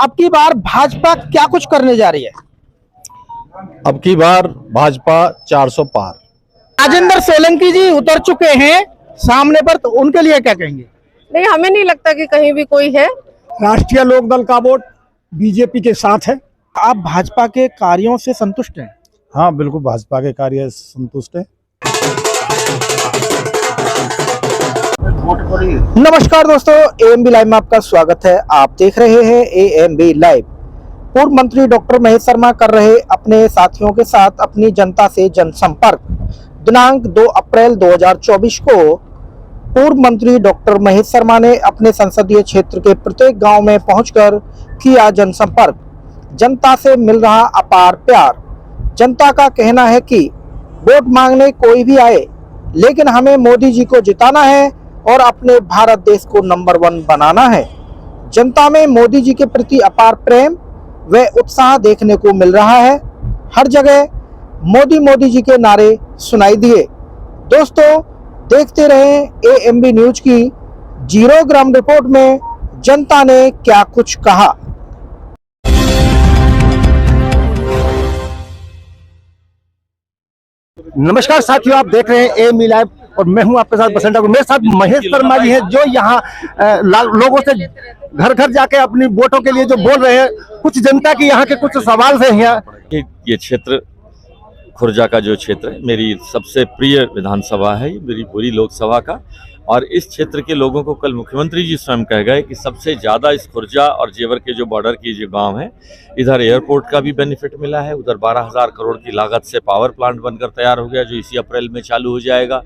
अब की बार भाजपा क्या कुछ करने जा रही है? अब की बार भाजपा 400 पार। राजेंद्र सोलंकी जी उतर चुके हैं सामने पर, तो उनके लिए क्या कहेंगे? नहीं, हमें नहीं लगता कि कहीं भी कोई है। राष्ट्रीय लोकदल का वोट बीजेपी के साथ है। आप भाजपा के कार्यों से संतुष्ट हैं? हाँ, बिल्कुल भाजपा के कार्य से संतुष्ट है। नमस्कार दोस्तों, एएमबी लाइव में आपका स्वागत है। आप देख रहे हैं एएमबी लाइव। पूर्व मंत्री डॉक्टर महेश शर्मा कर रहे अपने साथियों के साथ अपनी जनता से जनसंपर्क। दिनांक 2 अप्रैल 2024 को पूर्व मंत्री डॉक्टर महेश शर्मा ने अपने संसदीय क्षेत्र के प्रत्येक गांव में पहुंचकर किया जनसंपर्क। जनता से मिल रहा अपार प्यार। जनता का कहना है कि वोट मांगने कोई भी आए, लेकिन हमें मोदी जी को जिताना है और अपने भारत देश को नंबर 1 बनाना है। जनता में मोदी जी के प्रति अपार प्रेम व उत्साह देखने को मिल रहा है। हर जगह मोदी मोदी जी के नारे सुनाई दिए। दोस्तों, देखते रहें एएमबी न्यूज की जीरो ग्राम रिपोर्ट में जनता ने क्या कुछ कहा। नमस्कार साथियों, आप देख रहे हैं एएमबी लाइव और मैं हूं आपके साथ बसंत ठाकुर। मेरे साथ महेश शर्मा जी हैं जो यहाँ लोगों से घर घर जाके अपनी वोटों के लिए जो बोल रहे हैं। कुछ जनता की यहाँ के कुछ सवाल है यहाँ। ये क्षेत्र खुर्जा का जो क्षेत्र है, मेरी सबसे प्रिय विधानसभा है, ये मेरी पूरी लोकसभा का। और इस क्षेत्र के लोगों को कल मुख्यमंत्री जी स्वयं कह गए कि सबसे ज़्यादा इस खुर्जा और जेवर के जो बॉर्डर की जो गांव है, इधर एयरपोर्ट का भी बेनिफिट मिला है। उधर 12,000 करोड़ की लागत से पावर प्लांट बनकर तैयार हो गया, जो इसी अप्रैल में चालू हो जाएगा।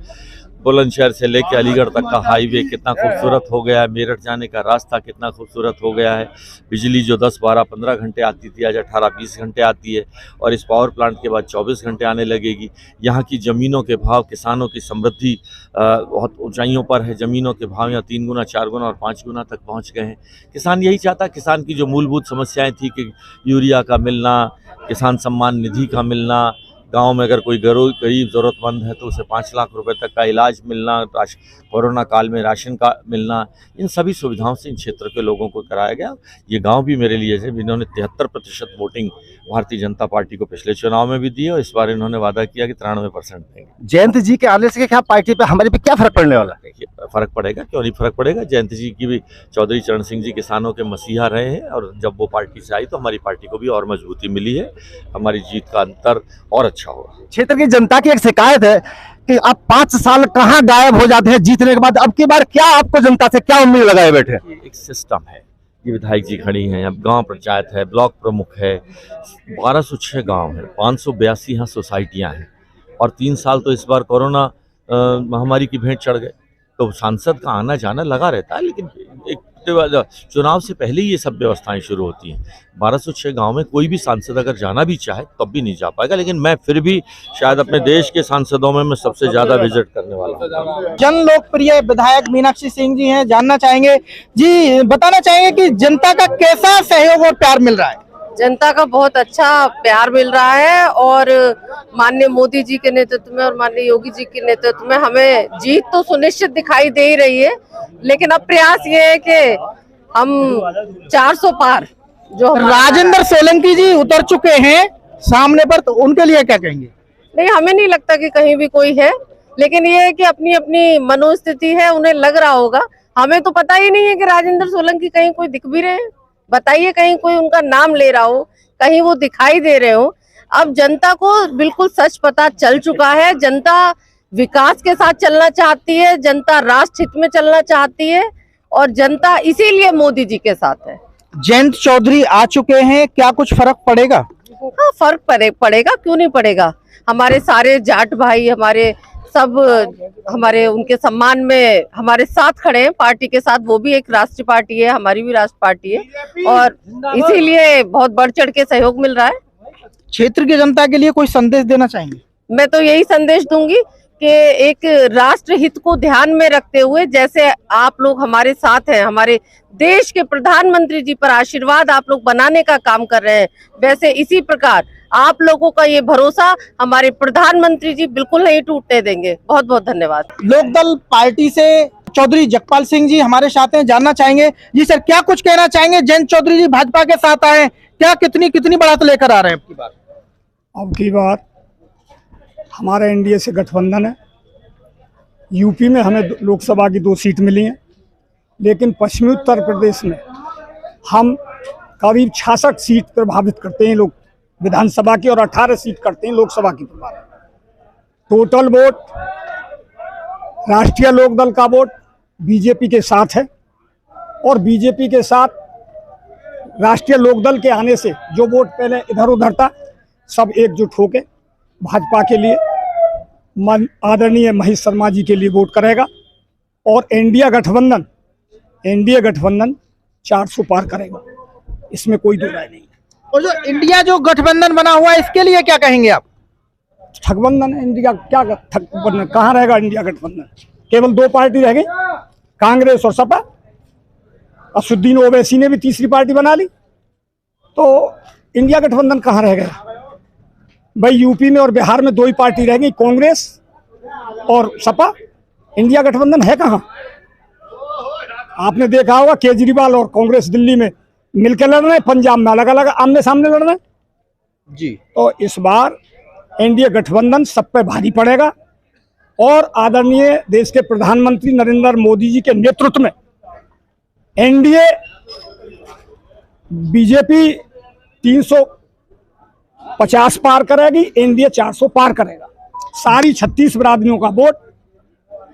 बुलंदशहर से लेकर अलीगढ़ तक का हाईवे कितना खूबसूरत हो गया है। मेरठ जाने का रास्ता कितना खूबसूरत हो गया है। बिजली जो 10, 12, 15 घंटे आती थी, आज 18, 20 घंटे आती है। और इस पावर प्लांट के बाद 24 घंटे आने लगेगी। यहाँ की ज़मीनों के भाव, किसानों की समृद्धि बहुत ऊंचाइयों पर है। ज़मीनों के भाव यहाँ 3 गुना, 4 गुना और 5 गुना तक पहुँच गए हैं। किसान यही चाहता, किसान की जो मूलभूत समस्याएँ थी कि यूरिया का मिलना, किसान सम्मान निधि का मिलना, गांव में अगर कोई गरीब ज़रूरतमंद है तो उसे 5 लाख रुपए तक का इलाज मिलना, कोरोना काल में राशन का मिलना, इन सभी सुविधाओं से इन क्षेत्र के लोगों को कराया गया। ये गांव भी मेरे लिए है, इन्होंने 73% वोटिंग भारतीय जनता पार्टी को पिछले चुनाव में भी दी है और इस बार इन्होंने वादा किया कि 93% देंगे। जयंत जी के आने से क्या पार्टी पे, हमारे पे क्या फर्क पड़ने वाला है? देखिए, फर्क पड़ेगा, क्यों नहीं फर्क पड़ेगा। जयंत जी की भी, चौधरी चरण सिंह जी किसानों के मसीहा रहे हैं और जब वो पार्टी से आई तो हमारी पार्टी को भी और मजबूती मिली है। हमारी जीत का अंतर और अच्छा होगा। क्षेत्र की जनता की एक शिकायत है कि आप 5 साल कहाँ गायब हो जाते हैं जीतने के बाद। अब की बार क्या आपको जनता से क्या उम्मीद लगाए बैठे? एक सिस्टम है, ये विधायक जी खड़ी हैं, अब गांव पंचायत है, ब्लॉक प्रमुख है, 1206 गांव है, 582 यहाँ सोसाइटियाँ हैं और 3 साल तो इस बार कोरोना महामारी की भेंट चढ़ गए। तो सांसद का आना जाना लगा रहता है, लेकिन एक चुनाव से पहले ही ये सब व्यवस्थाएं शुरू होती हैं। 1206 गांव में कोई भी सांसद अगर जाना भी चाहे तब भी नहीं जा पाएगा, लेकिन मैं फिर भी शायद अपने देश के सांसदों में मैं सबसे ज्यादा विजिट करने वाला हूँ। जन लोकप्रिय विधायक मीनाक्षी सिंह जी हैं, जानना चाहेंगे जी, बताना चाहेंगे कि जनता का कैसा सहयोग और प्यार मिल रहा है? जनता का बहुत अच्छा प्यार मिल रहा है और माननीय मोदी जी के नेतृत्व में और माननीय योगी जी के नेतृत्व में हमें जीत तो सुनिश्चित दिखाई दे ही रही है। लेकिन अब प्रयास ये है कि हम 400 पार जो राजेंद्र सोलंकी जी उतर चुके हैं सामने पर, तो उनके लिए क्या कहेंगे? नहीं, हमें नहीं लगता कि कहीं भी कोई है, लेकिन ये है कि अपनी अपनी मनोस्थिति है, उन्हें लग रहा होगा। हमें तो पता ही नहीं है कि राजेंद्र सोलंकी कहीं कोई दिख भी रहे हैं। बताइए, कहीं कोई उनका नाम ले रहा हो, कहीं वो दिखाई दे रहे हो। अब जनता को बिल्कुल सच पता चल चुका है। जनता विकास के साथ चलना चाहती है, जनता राष्ट्र हित में चलना चाहती है और जनता इसीलिए मोदी जी के साथ है। जयंत चौधरी आ चुके हैं, क्या कुछ फर्क पड़ेगा? हाँ, फर्क पड़ेगा, क्यों नहीं पड़ेगा। हमारे सारे जाट भाई, हमारे सब हमारे उनके सम्मान में हमारे साथ खड़े हैं, पार्टी के साथ। वो भी एक राष्ट्रीय पार्टी है, हमारी भी राष्ट्र पार्टी है और इसीलिए बहुत बढ़ चढ़ के सहयोग मिल रहा है। क्षेत्र की जनता के लिए कोई संदेश देना चाहेंगे? मैं तो यही संदेश दूंगी कि एक राष्ट्र हित को ध्यान में रखते हुए, जैसे आप लोग हमारे साथ हैं, हमारे देश के प्रधानमंत्री जी पर आशीर्वाद आप लोग बनाने का काम कर रहे हैं, वैसे इसी प्रकार आप लोगों का ये भरोसा हमारे प्रधानमंत्री जी बिल्कुल नहीं टूटने देंगे। बहुत बहुत धन्यवाद। लोकदल पार्टी से चौधरी जगपाल सिंह जी हमारे साथ हैं, जानना चाहेंगे जी सर क्या कुछ कहना चाहेंगे। जयंत चौधरी जी भाजपा के साथ आए, क्या कितनी कितनी बढ़त लेकर आ रहे हैं आपकी बात? अब की बात हमारा एनडीए से गठबंधन है। यूपी में हमें लोकसभा की 2 सीट मिली हैं, लेकिन पश्चिमी उत्तर प्रदेश में हम करीब 66 सीट प्रभावित करते हैं लोग विधानसभा की, और 18 सीट करते हैं लोकसभा की प्रभावित। टोटल वोट राष्ट्रीय लोकदल का वोट बीजेपी के साथ है, और बीजेपी के साथ राष्ट्रीय लोकदल के आने से जो वोट पहले इधर उधर था सब एकजुट होके भाजपा के लिए आदरणीय महेश शर्मा जी के लिए वोट करेगा, और एनडीए गठबंधन 400 पार करेगा, इसमें कोई दो राय नहीं है। और जो इंडिया जो गठबंधन बना हुआ है इसके लिए क्या कहेंगे आप? ठगबंधन है इंडिया, क्या ठगबंधन, कहाँ रहेगा इंडिया गठबंधन? केवल 2 पार्टी रह गई, कांग्रेस और सपा। असुद्दीन ओवैसी ने भी तीसरी पार्टी बना ली, तो इंडिया गठबंधन कहाँ रह गया भाई? यूपी में और बिहार में 2 ही पार्टी रह गई, कांग्रेस और सपा। इंडिया गठबंधन है कहाँ? आपने देखा होगा केजरीवाल और कांग्रेस दिल्ली में मिलकर लड़ रहे हैं, पंजाब में अलग अलग आमने सामने लड़ रहे हैं जी। तो इस बार एनडीए गठबंधन सब पे भारी पड़ेगा, और आदरणीय देश के प्रधानमंत्री नरेंद्र मोदी जी के नेतृत्व में एनडीए बीजेपी 350 पार करेगी, एनडीए 400 पार करेगा। सारी 36 बिरादरियों का वोट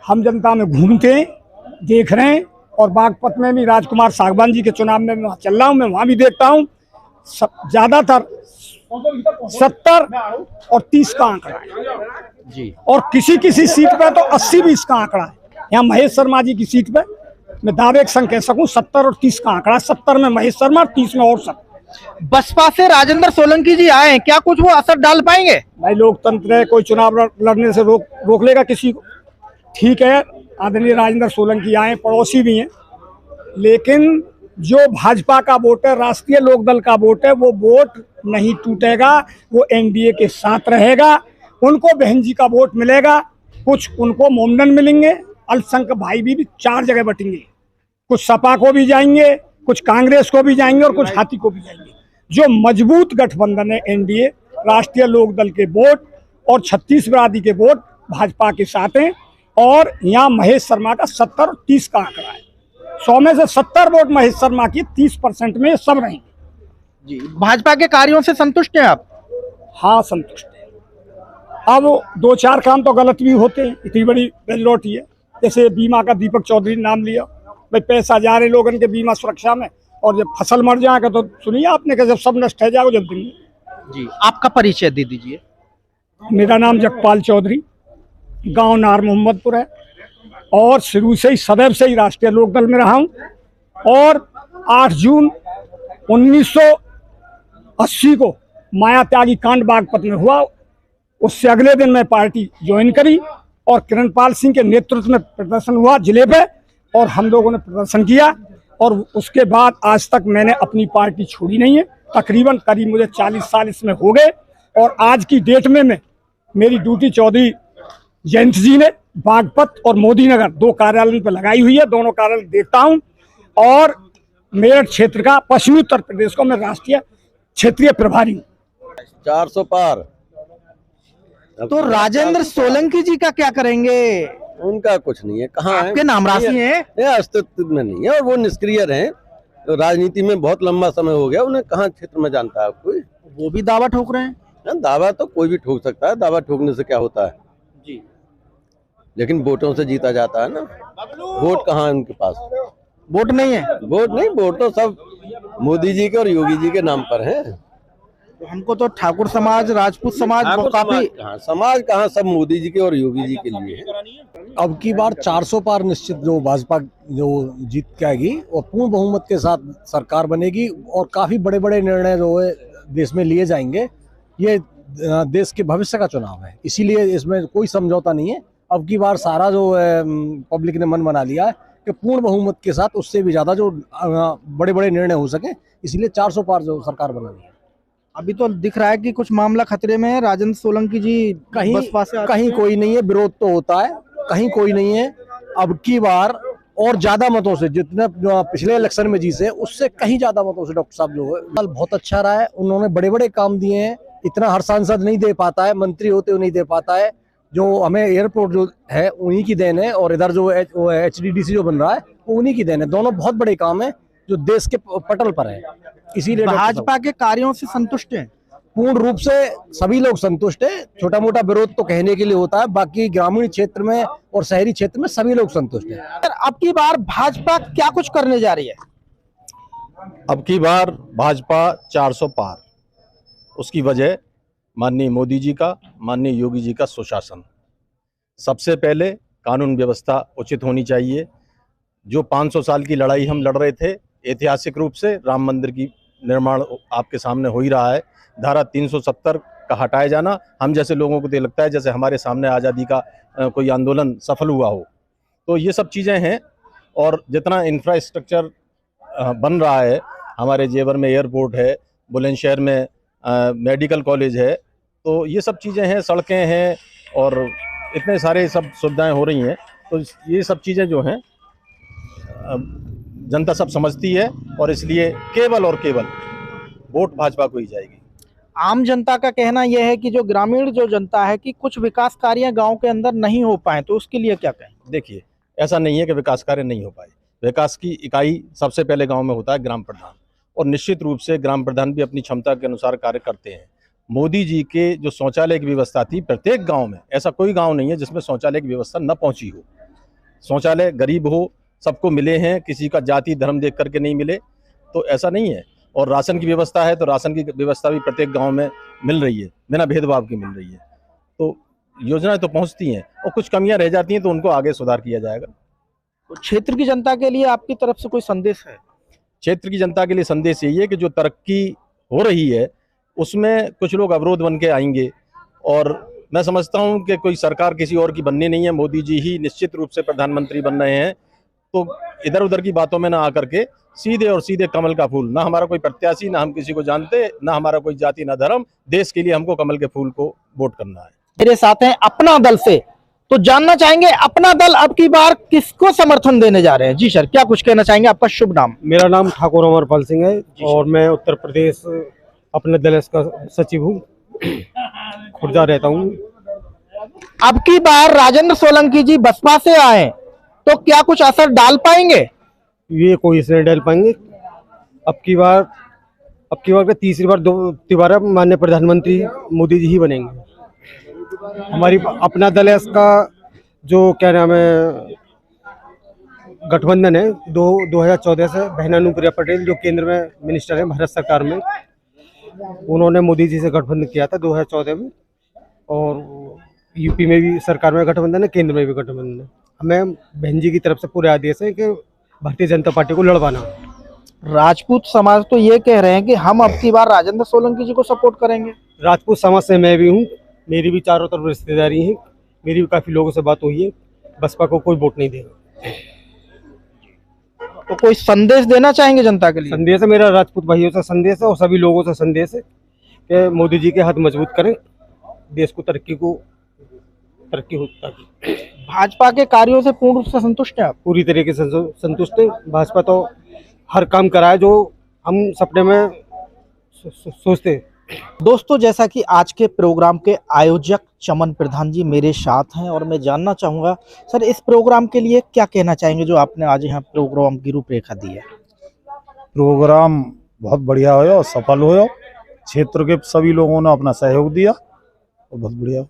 हम जनता में घूमते हैं, देख रहे हैं, और बागपत में भी राजकुमार सागवान जी के चुनाव में मैं चल रहा हूँ, मैं वहां भी देखता हूँ ज्यादातर 70 और 30 का आंकड़ा है जी। और किसी सीट पे तो 80-20 का आंकड़ा है। यहाँ महेश शर्मा जी की सीट पे मैं दावे के संग कह सकूं 70 और 30 का आंकड़ा, 70 में महेश शर्मा, 30 में और सब। बसपा से राजेंद्र सोलंकी जी आए, क्या कुछ वो असर डाल पाएंगे? भाई लोकतंत्र है, कोई चुनाव लड़ने से रोक लेगा किसी को? ठीक है, आदरणीय राजेंद्र सोलंकी आए, पड़ोसी भी हैं, लेकिन जो भाजपा का वोट है, राष्ट्रीय लोकदल का वोट है, वो वोट नहीं टूटेगा, वो एनडीए के साथ रहेगा। उनको बहन जी का वोट मिलेगा, कुछ उनको मोमडन मिलेंगे, अल्पसंख्यक भाई भी 4 जगह बटेंगे, कुछ सपा को भी जाएंगे, कुछ कांग्रेस को भी जाएंगे, और कुछ हाथी को भी जाएंगे। जो मजबूत गठबंधन है एनडीए, राष्ट्रीय लोकदल के वोट और 36 बिरादरी के वोट भाजपा के साथ हैं, और यहाँ महेश शर्मा का 70 और 30 का आंकड़ा है। 100 में से 70 वोट महेश शर्मा की, 30% में सब रहेंगे जी। भाजपा के कार्यों से संतुष्ट हैं आप? हाँ, संतुष्ट है। अब 2-4 काम तो गलत भी होते हैं, इतनी बड़ी मेजोरिटी है। जैसे बीमा का दीपक चौधरी नाम लिया, भाई पैसा जा रहे लोगों के बीमा सुरक्षा में, और जब फसल मर जाएगा तो सुनिए आपने कि जब सब नष्ट हो जाएगा जब देंगे जी। आपका परिचय दे दीजिए। मेरा नाम जगपाल चौधरी, गांव नार मोहम्मदपुर है, और शुरू से ही सदैव से ही राष्ट्रीय लोकदल में रहा हूं, और 8 जून 1980 को माया त्यागी कांड बागपत में हुआ, उससे अगले दिन मैं पार्टी ज्वाइन करी, और किरणपाल सिंह के नेतृत्व में प्रदर्शन हुआ जिले पे, और हम लोगों ने प्रदर्शन किया, और उसके बाद आज तक मैंने अपनी पार्टी छोड़ी नहीं है। तकरीबन करीब मुझे 40 साल इसमें हो गए, और आज की डेट में मेरी ड्यूटी चौधरी जयंत जी ने बागपत और मोदी नगर 2 कार्यालयों पर लगाई हुई है। दोनों कार्यालय देखता हूं, और मेरठ क्षेत्र का, पश्चिमी उत्तर प्रदेश को मैं राष्ट्रीय क्षेत्रीय प्रभारी हूँ। 400 पार। तो राजेंद्र सोलंकी जी का क्या करेंगे? उनका कुछ नहीं है, कहाँ है? आपके नाम राशि है? ये अस्तित्व में नहीं है, और वो निष्क्रिय रहे। तो राजनीति में बहुत लंबा समय हो गया, उन्हें कहाँ क्षेत्र में जानता है कोई? वो भी दावा ठोक रहे हैं। दावा तो कोई भी ठोक सकता है, दावा ठोकने से क्या होता है जी। लेकिन वोटों से जीता जाता है ना। वोट कहाँ है उनके पास? वोट नहीं है? वोट नहीं, वोट तो सब मोदी जी के और योगी जी के नाम पर है। तो हमको तो ठाकुर समाज, राजपूत समाज वो काफी, समाज कहाँ, सब मोदी जी के और योगी जी के लिए है। अब की बार 400 पार निश्चित जो भाजपा जो जीत के आएगी, और पूर्ण बहुमत के साथ सरकार बनेगी, और काफी बड़े बड़े निर्णय जो है देश में लिए जाएंगे। ये देश के भविष्य का चुनाव है, इसीलिए इसमें कोई समझौता नहीं है। अब की बार सारा जो पब्लिक ने मन बना लिया है कि पूर्ण बहुमत के साथ उससे भी ज्यादा जो बड़े बड़े निर्णय हो सके, इसलिए 400 पार जो सरकार बनानी है। अभी तो दिख रहा है कि कुछ मामला खतरे में है। राजेंद्र सोलंकी जी कहीं बसपा से कहीं कोई नहीं है, विरोध तो होता है, कहीं कोई नहीं है। अब की बार और ज्यादा मतों से, जितने पिछले इलेक्शन में जीते उससे कहीं ज्यादा मतों से डॉक्टर साहब जो है बहुत अच्छा रहा है। उन्होंने बड़े बड़े काम दिए हैं, इतना हर सांसद नहीं दे पाता है, मंत्री होते हुए नहीं दे पाता है। जो हमें एयरपोर्ट जो है उन्हीं की देन है, और इधर जो HDDC जो बन रहा है वो उन्हीं की देन है। दोनों बहुत बड़े काम है जो देश के पटल पर है। इसीलिए भाजपा के कार्यों से संतुष्ट हैं? पूर्ण रूप से सभी लोग संतुष्ट है। छोटा मोटा विरोध तो कहने के लिए होता है, बाकी ग्रामीण क्षेत्र में और शहरी क्षेत्र में सभी लोग संतुष्ट हैं। अब की बार भाजपा क्या कुछ करने जा रही है? अब की बार भाजपा 400 पार। उसकी वजह माननीय मोदी जी का, माननीय योगी जी का सुशासन। सबसे पहले कानून व्यवस्था उचित होनी चाहिए। जो 500 साल की लड़ाई हम लड़ रहे थे, ऐतिहासिक रूप से राम मंदिर की निर्माण आपके सामने हो ही रहा है। धारा 370 का हटाया जाना हम जैसे लोगों को तो लगता है जैसे हमारे सामने आज़ादी का कोई आंदोलन सफल हुआ हो। तो ये सब चीज़ें हैं। और जितना इंफ्रास्ट्रक्चर बन रहा है, हमारे जेवर में एयरपोर्ट है, बुलंदशहर में मेडिकल कॉलेज है, तो ये सब चीज़ें हैं, सड़कें हैं और इतने सारे सब सुविधाएं हो रही हैं। तो ये सब चीज़ें जो हैं जनता सब समझती है, और इसलिए केवल और केवल वोट भाजपा को ही जाएगी। आम जनता का कहना यह है कि जो ग्रामीण जो जनता है कि कुछ विकास कार्य गांव के अंदर नहीं हो पाए, तो उसके लिए क्या कहें? देखिए, ऐसा नहीं है कि विकास कार्य नहीं हो पाए। विकास की इकाई सबसे पहले गांव में होता है ग्राम प्रधान, और निश्चित रूप से ग्राम प्रधान भी अपनी क्षमता के अनुसार कार्य करते हैं। मोदी जी के जो शौचालय की व्यवस्था थी, प्रत्येक गांव में, ऐसा कोई गांव नहीं है जिसमें शौचालय की व्यवस्था न पहुंची हो। शौचालय गरीब हो सबको मिले हैं, किसी का जाति धर्म देख करके नहीं मिले, तो ऐसा नहीं है। और राशन की व्यवस्था है, तो राशन की व्यवस्था भी प्रत्येक गांव में मिल रही है, बिना भेदभाव की मिल रही है। तो योजनाएं तो पहुंचती हैं, और कुछ कमियां रह जाती हैं तो उनको आगे सुधार किया जाएगा। तो क्षेत्र की जनता के लिए आपकी तरफ से कोई संदेश है? क्षेत्र की जनता के लिए संदेश यही है कि जो तरक्की हो रही है उसमें कुछ लोग अवरोध बन के आएंगे, और मैं समझता हूं कि कोई सरकार किसी और की बननी नहीं है, मोदी जी ही निश्चित रूप से प्रधानमंत्री बन रहे हैं। तो इधर उधर की बातों में ना आकर के सीधे और सीधे कमल का फूल, ना हमारा कोई प्रत्याशी, ना हम किसी को जानते, ना हमारा कोई जाति, ना धर्म, देश के लिए हमको कमल के फूल को वोट करना है। मेरे साथ हैं अपना दल से, तो जानना चाहेंगे अपना दल अब की बार किसको समर्थन देने जा रहे हैं? जी सर, क्या कुछ कहना चाहेंगे? आपका शुभ नाम? मेरा नाम ठाकुर अमरपाल सिंह है और मैं उत्तर प्रदेश अपने दल का सचिव हूँ, खुर्जा रहता हूँ। अब की बार राजेंद्र सोलंकी जी बसपा से आए, तो क्या कुछ असर डाल पाएंगे? ये कोई इसने डाल पाएंगे। अब की बार का तीसरी बार दोबारा माननीय प्रधानमंत्री मोदी जी ही बनेंगे। हमारी अपना दल है, इसका जो क्या नाम है गठबंधन है 2014 से बहना अनुप्रिया पटेल जो केंद्र में मिनिस्टर है भारत सरकार में, उन्होंने मोदी जी से गठबंधन किया था 2014 में, और यूपी में भी सरकार में गठबंधन है, केंद्र में भी गठबंधन है। हमें बहन जी की तरफ से पूरे आदेश है कि भारतीय जनता पार्टी को लड़वाना। राजपूत समाज तो ये कह रहे हैं कि हम अब की बार राजेंद्र सोलंकी जी को सपोर्ट करेंगे। राजपूत समाज से मैं भी हूँ, मेरी भी चारों तरफ रिश्तेदारी है, मेरी भी काफी लोगों से बात हुई है। बसपा को कोई वोट नहीं देगा। तो कोई संदेश देना चाहेंगे जनता के लिए? संदेश है मेरा राजपूत भाइयों से संदेश है और सभी लोगों से संदेश है कि मोदी जी के हाथ मजबूत करें, देश को तरक्की होता है। भाजपा के कार्यों से पूर्ण रूप से संतुष्ट हैं आप? पूरी तरीके से संतुष्ट है। भाजपा तो हर काम कराए जो हम सपने में सोचते हैं। दोस्तों, जैसा कि आज के प्रोग्राम के आयोजक चमन प्रधान जी मेरे साथ हैं, और मैं जानना चाहूँगा सर, इस प्रोग्राम के लिए क्या कहना चाहेंगे जो आपने आज यहाँ प्रोग्राम की रूपरेखा दी है? प्रोग्राम बहुत बढ़िया हो और सफल हो, क्षेत्र के सभी लोगों ने अपना सहयोग दिया और बहुत बढ़िया।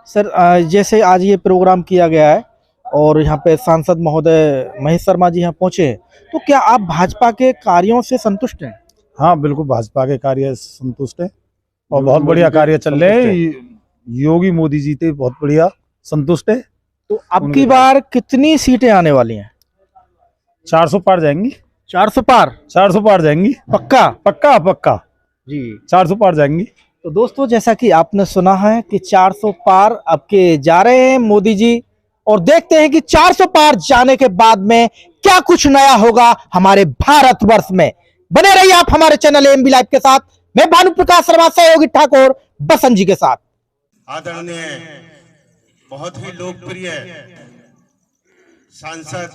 सर, जैसे आज ये प्रोग्राम किया गया है और यहाँ पे सांसद महोदय महेश शर्मा जी यहाँ पहुँचे हैं, तो क्या आप भाजपा के कार्यों से संतुष्ट हैं? हाँ, बिल्कुल भाजपा के कार्य से संतुष्ट है और बहुत बढ़िया कार्य चल रहे हैं। योगी मोदी जी थे, बहुत बढ़िया संतुष्ट है। तो अब की बार कितनी सीटें आने वाली हैं? 400 पार जाएंगी। 400 पार? 400 पार जाएंगी, पक्का? पक्का पक्का जी, 400 पार जाएंगी। तो दोस्तों, जैसा कि आपने सुना है कि 400 पार अब के जा रहे हैं मोदी जी, और देखते हैं कि 400 पार जाने के बाद में क्या कुछ नया होगा हमारे भारतवर्ष में। बने रहिए आप हमारे चैनल एएमबी लाइव के साथ। मैं भानु प्रकाश शर्मा, सहयोगी ठाकुर बसंत जी के साथ। आदरणीय, बहुत ही लोकप्रिय सांसद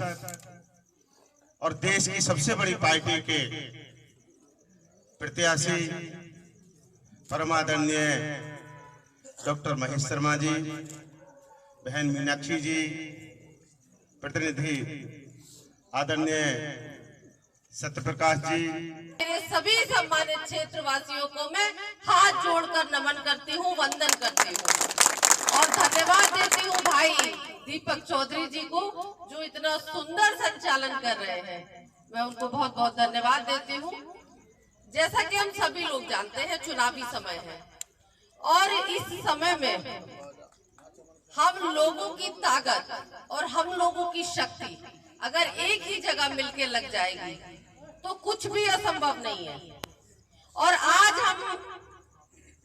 और देश की सबसे बड़ी पार्टी के प्रत्याशी परमादरणीय डॉक्टर महेश शर्मा जी, बहन मीनाक्षी जी, प्रतिनिधि आदरणीय सत्यप्रकाश जी, मेरे सभी सम्मानित क्षेत्रवासियों को मैं हाथ जोड़कर नमन करती हूँ, वंदन करती हूँ और धन्यवाद देती हूँ भाई दीपक चौधरी जी को, जो इतना सुंदर संचालन कर रहे हैं। मैं उनको बहुत बहुत धन्यवाद देती हूँ। जैसा कि हम सभी लोग जानते हैं, चुनावी समय है और इस समय में हम लोगों की ताकत और हम लोगों की शक्ति अगर एक ही जगह मिलके लग जाएगी तो कुछ भी असंभव नहीं है। और आज हम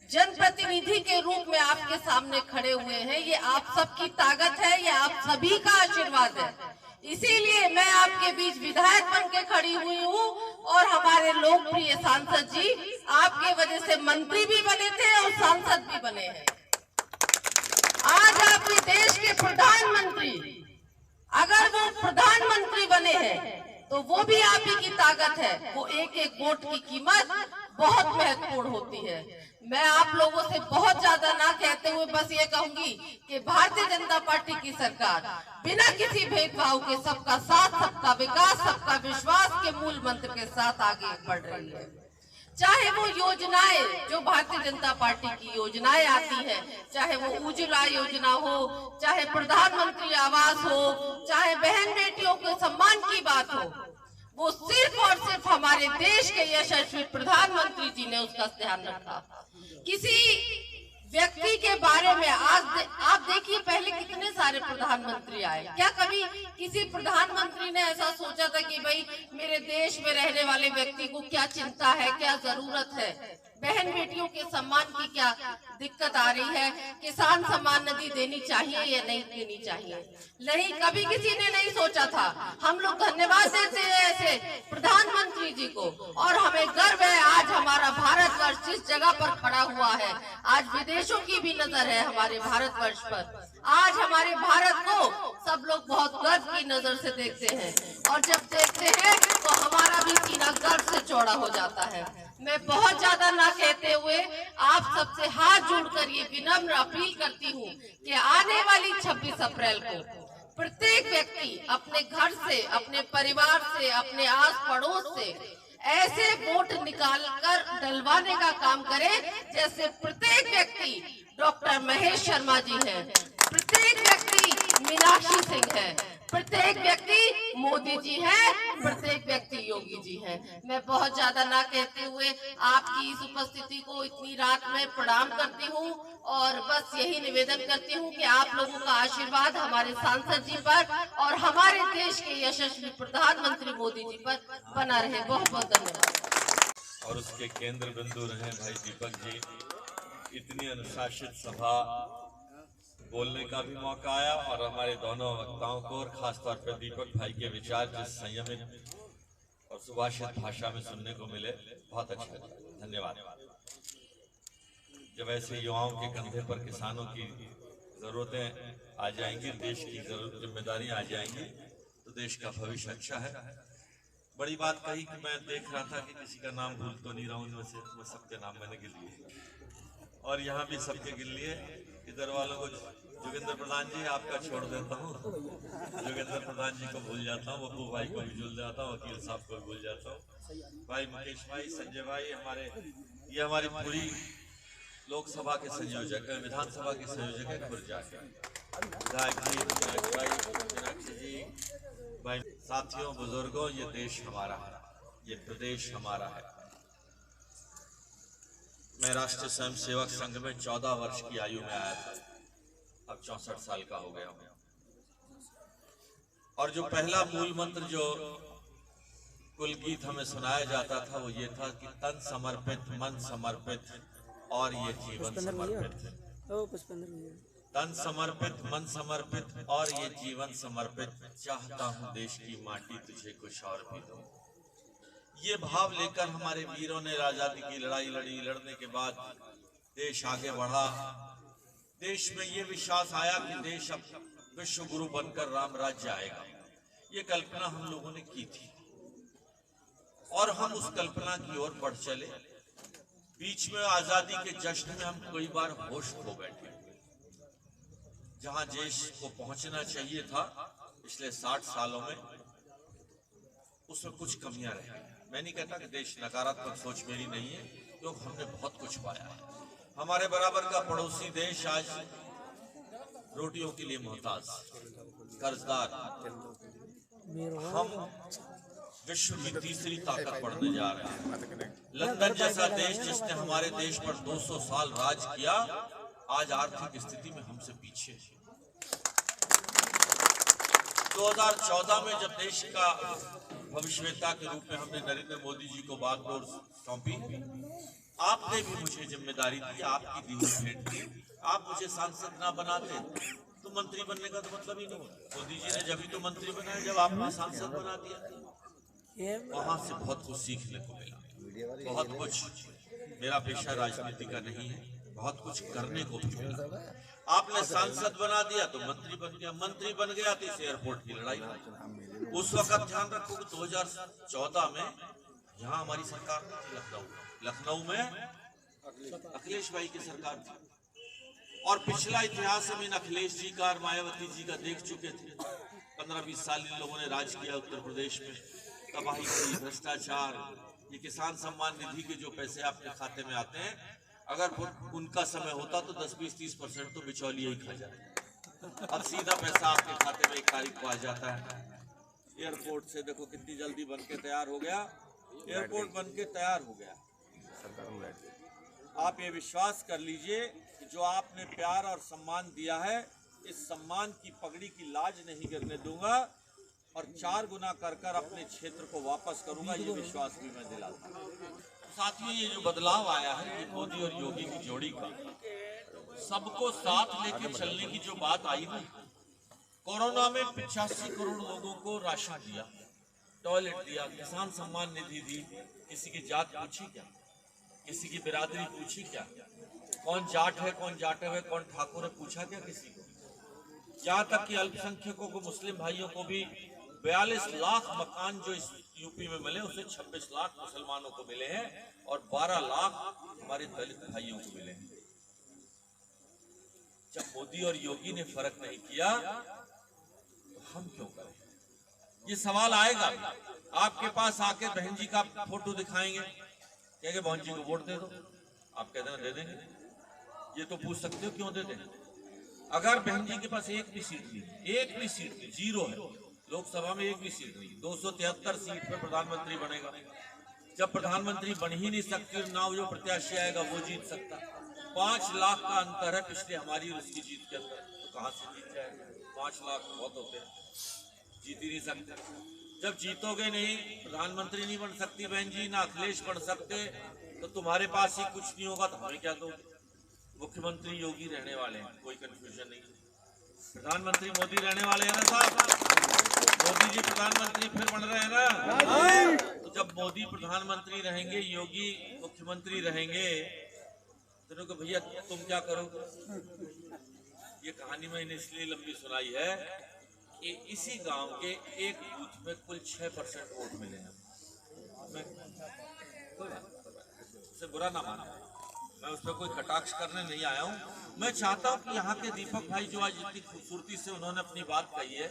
जनप्रतिनिधि के रूप में आपके सामने खड़े हुए हैं, ये आप सबकी ताकत है, ये आप सभी का आशीर्वाद है। इसीलिए मैं आपके बीच विधायक बन के खड़ी हुई हूँ और हमारे लोकप्रिय सांसद जी आपके वजह से मंत्री भी बने थे और सांसद भी बने हैं। आज आपके देश के प्रधानमंत्री, अगर वो प्रधानमंत्री बने हैं तो वो भी आप ही की ताकत है। वो एक एक वोट की कीमत बहुत महत्वपूर्ण होती है। मैं आप लोगों से बहुत ज्यादा ना कहते हुए बस ये कहूंगी कि भारतीय जनता पार्टी की सरकार बिना किसी भेदभाव के सबका साथ, सबका विकास, सबका विश्वास के मूल मंत्र के साथ आगे बढ़ रही है। चाहे वो योजनाएं जो भारतीय जनता पार्टी की योजनाएं आती है, चाहे वो उज्ज्वला योजना हो, चाहे प्रधानमंत्री आवास हो, चाहे बहन बेटियों के सम्मान की बात हो, वो सिर्फ और सिर्फ हमारे देश के यशस्वी प्रधानमंत्री जी ने उसका ध्यान रखा। किसी व्यक्ति के बारे में आज आप देखिए, पहले कितने सारे प्रधानमंत्री आए, क्या कभी किसी प्रधानमंत्री ने ऐसा सोचा था कि भाई मेरे देश में रहने वाले व्यक्ति को क्या चिंता है, क्या जरूरत है, बहन बेटियों के सम्मान की क्या दिक्कत आ रही है, किसान सम्मान निधि देनी चाहिए या नहीं देनी चाहिए? नहीं, कभी किसी ने नहीं सोचा था। हम लोग धन्यवाद देते हैं ऐसे प्रधानमंत्री जी को और हमें गर्व है आज हमारा भारतवर्ष जिस जगह पर खड़ा हुआ है। आज विदेशों की भी नजर है हमारे भारतवर्ष पर। आज हमारे भारत को सब लोग बहुत गर्व की नजर से देखते हैं और जब देखते हैं तो हमारा भी सीना गर्व से चौड़ा हो जाता है। मैं बहुत ज्यादा ना कहते हुए आप सबसे हाथ जोड़कर ये विनम्र अपील करती हूँ कि आने वाली 26 अप्रैल को प्रत्येक व्यक्ति अपने घर से, अपने परिवार से, अपने आस पड़ोस से ऐसे वोट निकालकर डलवाने का काम करे जैसे प्रत्येक व्यक्ति डॉक्टर महेश शर्मा जी हैं, प्रत्येक व्यक्ति मीनाक्षी सिंह है, प्रत्येक व्यक्ति मोदी जी हैं, प्रत्येक व्यक्ति योगी जी हैं। मैं बहुत ज्यादा ना कहते हुए आपकी इस उपस्थिति को इतनी रात में प्रणाम करती हूँ और बस यही निवेदन करती हूँ कि आप लोगों का आशीर्वाद हमारे सांसद जी पर और हमारे देश के यशस्वी प्रधानमंत्री मोदी जी पर बना रहे। बहुत बहुत धन्यवाद। और उसके केंद्र बिंदु रहे भाई दीपक जी। इतनी अनुशासित सभा बोलने का भी मौका आया और हमारे दोनों वक्ताओं को और खासतौर पर दीपक भाई के विचार जिस संयमित और सुभाषित भाषा में सुनने को मिले, बहुत अच्छा लगा। धन्यवाद। जब ऐसे युवाओं के कंधे पर किसानों की जरूरतें आ जाएंगी, देश की जिम्मेदारियां आ जाएंगी तो देश का भविष्य अच्छा है। बड़ी बात कही कि मैं देख रहा था कि किसी का नाम भूल तो नहीं रहा हूँ, वैसे मैं सबके नाम मैंने गिन लिए और यहाँ भी सबके गिन लिए। इधर वालों को जोगिंदर प्रधान जी आपका छोड़ देता हूँ, जोगिंदर प्रधान जी को भूल जाता हूँ, बब्बू भाई को भी भूल जाता हूँ, वकील साहब को भी भूल जाता हूँ, भाई मुकेश भाई, संजय भाई, ये हमारी पूरी लोकसभा के संयोजक है, विधानसभा के संयोजक है खुर्जा के विधायक जी, मीनाक्षी जी, भाई साथियों, बुजुर्गों, ये देश हमारा है, ये प्रदेश हमारा है। मैं राष्ट्रीय स्वयंसेवक संघ में 14 वर्ष की आयु में आया था, अब 64 साल का हो गया हूं। और जो पहला मूल मंत्र जो कुल गीत हमें सुनाया जाता था वो ये था कि तन समर्पित, मन समर्पित और ये जीवन समर्पित। तन समर्पित, मन समर्पित और ये जीवन समर्पित, चाहता हूं देश की माटी तुझे कुछ और भी दूं। ये भाव लेकर हमारे वीरों ने आजादी की लड़ाई लड़ी। लड़ने के बाद देश आगे बढ़ा। देश में ये विश्वास आया कि देश अब विश्व गुरु बनकर राम राज्य आएगा। ये कल्पना हम लोगों ने की थी और हम उस कल्पना की ओर बढ़ चले। बीच में आजादी के जश्न में हम कई बार होश खो बैठे। जहां देश को पहुंचना चाहिए था पिछले 60 सालों में, उसमें कुछ कमियां रही। मैं नहीं कहता कि देश नकारात्मक सोच मेरी नहीं है, क्योंकि हमने बहुत कुछ पाया है। हमारे बराबर का पड़ोसी देश आज रोटियों के लिए मोहताज, कर्जदार। हम विश्व की तीसरी ताकत बढ़ने जा रहे हैं। लंदन जैसा देश जिसने हमारे देश पर 200 साल राज किया, आज आर्थिक स्थिति में हमसे पीछे है। 2014 में जब देश का भविष्यवेत्ता के रूप में हमने नरेंद्र मोदी जी को बागडोर सौंपी, आपने भी मुझे जिम्मेदारी दी, आपकी दी हुई भेंट थी। आप मुझे सांसद ना बनाते तो मंत्री बनने का तो मतलब ही नहीं। मोदी जी ने जब भी तो मंत्री बनाया जब आपने सांसद बना दिया। वहां से बहुत कुछ सीखने को मिला, बहुत कुछ। मेरा पेशा राजनीति का नहीं है, बहुत कुछ करने को भी मिला। आपने सांसद बना दिया तो मंत्री बन गया, मंत्री बन गया तो इस एयरपोर्ट की लड़ाई। उस वक्त ध्यान रखो कि 2014 में यहाँ हमारी सरकार थी, लखनऊ में अखिलेश भाई की सरकार थी। और पिछला इतिहास हम इन अखिलेश जी का और मायावती जी का देख चुके थे। 15-20 साल इन लोगों ने राज किया उत्तर प्रदेश में, तबाही की, भ्रष्टाचार। ये किसान सम्मान निधि के जो पैसे आपके खाते में आते हैं, अगर उनका समय होता तो 10-20-30% तो बिचौलिए ही खा जाते। अब सीधा पैसा आपके खाते में 1 तारीख को आ जाता है। एयरपोर्ट से देखो कितनी जल्दी बन के तैयार हो गया, एयरपोर्ट बन के तैयार हो गया। आप ये विश्वास कर लीजिए कि जो आपने प्यार और सम्मान दिया है, इस सम्मान की पगड़ी की लाज नहीं गिरने दूंगा और 4 गुना कर कर अपने क्षेत्र को वापस करूंगा, ये विश्वास भी मैं दिलाता हूं। साथियों, ये जो बदलाव आया है ये मोदी और योगी की जोड़ी का, सबको साथ लेके चलने की जो बात आई ना, कोरोना में 85 करोड़ लोगों को राशन दिया, टॉयलेट दिया, किसान सम्मान निधि दी। किसी की जात पूछी क्या? किसी की बिरादरी पूछी क्या? कौन जाट है, कौन जाटे हुए, कौन ठाकुर है, पूछा क्या किसी को? यहाँ तक कि अल्पसंख्यकों को, मुस्लिम भाइयों को भी 42 लाख मकान जो इस यूपी में मिले, उसे 26 लाख मुसलमानों को मिले हैं और 12 लाख हमारे दलित भाइयों को मिले हैं। जब मोदी और योगी ने फर्क नहीं किया तो हम क्यों करें? ये सवाल आएगा। आपके पास आके बहन जी का फोटो दिखाएंगे, कहेंगे बहन जी को वोट दे दो, आप कहते हैं दे देंगे। ये तो पूछ सकते हो क्यों दे दें। अगर बहन जी के पास एक भी सीट नहीं, एक भी सीट नहीं, 0 है, लोकसभा में एक भी सीट नहीं, 273 सीट पे प्रधानमंत्री बनेगा। जब प्रधानमंत्री बन ही नहीं सकती, ना जो प्रत्याशी आएगा वो जीत सकता। 5 लाख का अंतर है पिछले हमारी और उसकी जीत के अंदर, तो कहां से जीत जाएगा? 5 लाख बहुत होते हैं, जीत ही नहीं सकते। जब जीतोगे नहीं, प्रधानमंत्री नहीं बन सकती बहन जी, ना अखिलेश बन सकते, तो तुम्हारे पास ही कुछ नहीं होगा तो हमें क्या दोगे? मुख्यमंत्री योगी रहने वाले हैं, कोई कंफ्यूजन नहीं। प्रधानमंत्री मोदी रहने वाले हैं ना साहब, मोदी जी प्रधानमंत्री फिर बन रहे हैं ना। तो जब मोदी प्रधानमंत्री रहेंगे, योगी मुख्यमंत्री रहेंगे, तो भैया तुम क्या करोगे? ये कहानी मैंने इसलिए लंबी सुनाई है कि इसी गांव के एक बूथ में कुल 6% वोट मिले हैं। उसे बुरा ना माना, मैं उस पर कोई कटाक्ष करने नहीं आया हूँ। मैं चाहता हूँ कि यहाँ के दीपक भाई जो आज इतनी खूबसूरती से उन्होंने अपनी बात कही है,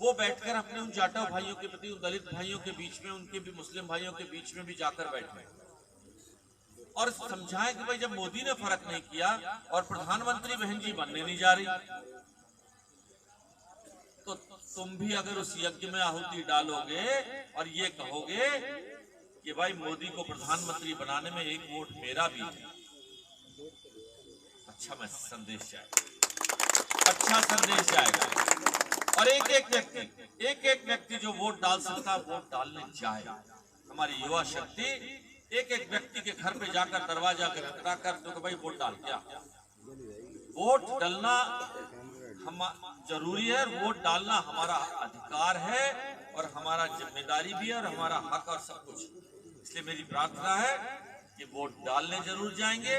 वो बैठकर अपने उन जाटव भाइयों के प्रति, उन दलित भाइयों के बीच में, उनके भी मुस्लिम भाइयों के बीच में भी जाकर बैठे और समझाएं कि भाई जब मोदी ने फर्क नहीं किया और प्रधानमंत्री बहन जी बनने नहीं जा रही, तो तुम भी अगर उस यज्ञ में आहुति डालोगे और ये कहोगे कि भाई मोदी को प्रधानमंत्री बनाने में एक वोट मेरा भी है, अच्छा मैं संदेश जाएगा, अच्छा संदेश जाएगा। और एक एक व्यक्ति जो वोट डाल सकता, वोट डालने जाए। हमारी युवा शक्ति एक एक व्यक्ति के घर पे जाकर, दरवाजा खटखटाकर तो भाई वोट डाल क्या? वोट डालना हम जरूरी है, वोट डालना हमारा अधिकार है और हमारा जिम्मेदारी भी है और हमारा हक और सब कुछ। इसलिए मेरी प्रार्थना है कि वोट डालने जरूर जाएंगे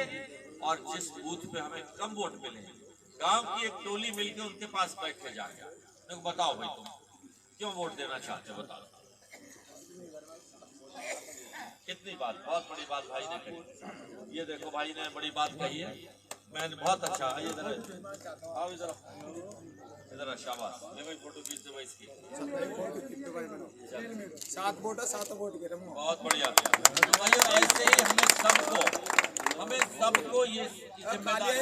और जिस बूथ पे हमें कम वोट मिले, गांव की एक टोली मिलकर उनके पास बैठ के जाएंगे, तो बताओ भाई तुम क्यों वोट देना चाहते हो बताओ। कितनी बात, बहुत बड़ी बात भाई ने कही। ये देखो भाई ने बड़ी बात कही है, मैंने बहुत अच्छा। ये इधर आओ, इधर शाबाश, मैं भाई फोटो खींच दो भाई इसकी। 7 वोट है, 7 वोट गिरे। बहुत बढ़िया। तो भाई ऐसे ही हमें सबको ये जिम्मेदारी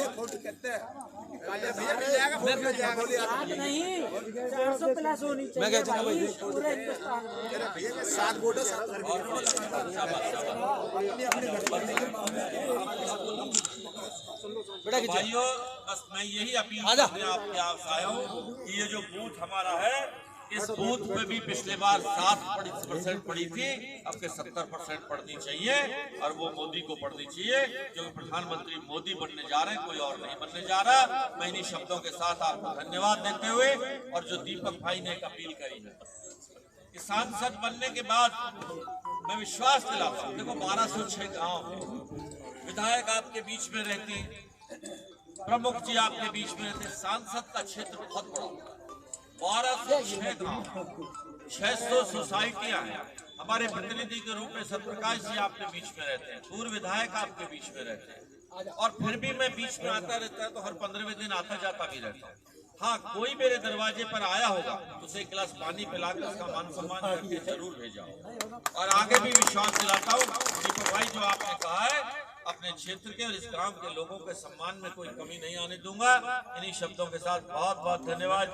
मैं क्या चाहता भाई 7 वोट है, 7 भाइयों, बस मैं यही अपील करने आपके आया हूँ कि ये जो बूथ हमारा है, इस बूथ में भी पिछले बार 7% पड़ी थी, अब के 70% पड़नी चाहिए और वो मोदी को पड़नी चाहिए, क्योंकि प्रधानमंत्री मोदी बनने जा रहे हैं, कोई और नहीं बनने जा रहा। मैं इन्हीं शब्दों के साथ आपको धन्यवाद देते हुए, और जो दीपक भाई ने एक अपील करी है कि सांसद बनने के बाद मैं विश्वास दिलाता हूँ, देखो 1206 गाँव विधायक आपके बीच में रहते, प्रमुख जी आपके बीच में रहते, सांसद का क्षेत्र बहुत बड़ा, 1206 गाँव, 600 सोसाइटियां हैं। हमारे प्रतिनिधि के रूप में सत्यप्रकाश जी आपके बीच में रहते हैं, पूर्व विधायक आपके बीच में रहते हैं, और फिर भी मैं बीच में आता रहता है, तो हर 15वें दिन आता जाता भी रहता हूँ। हाँ, कोई मेरे दरवाजे पर आया होगा तो उसे एक गिलास पानी पिलाकर उसका मान सम्मान करके जरूर भेजाओ। और आगे भी विश्वास दिलाता हूँ दीपक भाई, जो आपने कहा है, अपने क्षेत्र के और इस गांव के लोगों के सम्मान में कोई कमी नहीं आने दूंगा। इन्हीं शब्दों के साथ बहुत बहुत धन्यवाद।